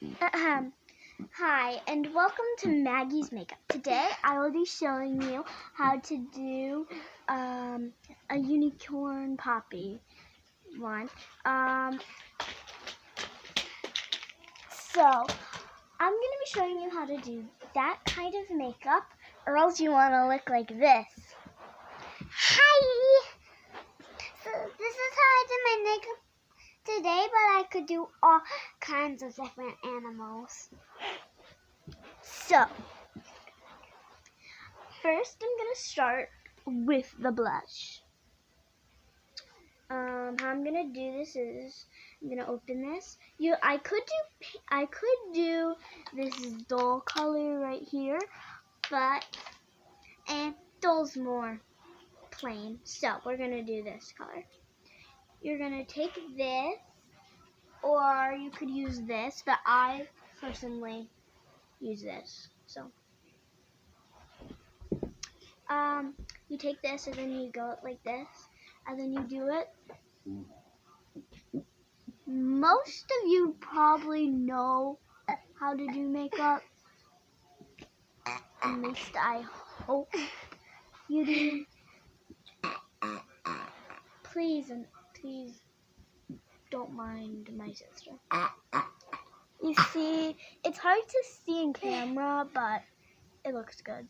Hi, and welcome to Maggie's Makeup. Today, I will be showing you how to do a unicorn poppy one. So, I'm going to be showing you how to do that kind of makeup, or else you want to look like this. Hi! So, this is how I did my makeup today, but I could do all kinds of different animals. So, first I'm going to start with the blush. How I'm going to do this is, I'm going to open this. I could do this dull color right here, but, and dull's more plain. So, we're going to do this color. You're going to take this, or you could use this, but I personally use this. So, you take this and then you go like this, and then you do it. Most of you probably know how to do makeup. At least I hope you do. Please don't mind my sister. You see, it's hard to see in camera, but it looks good.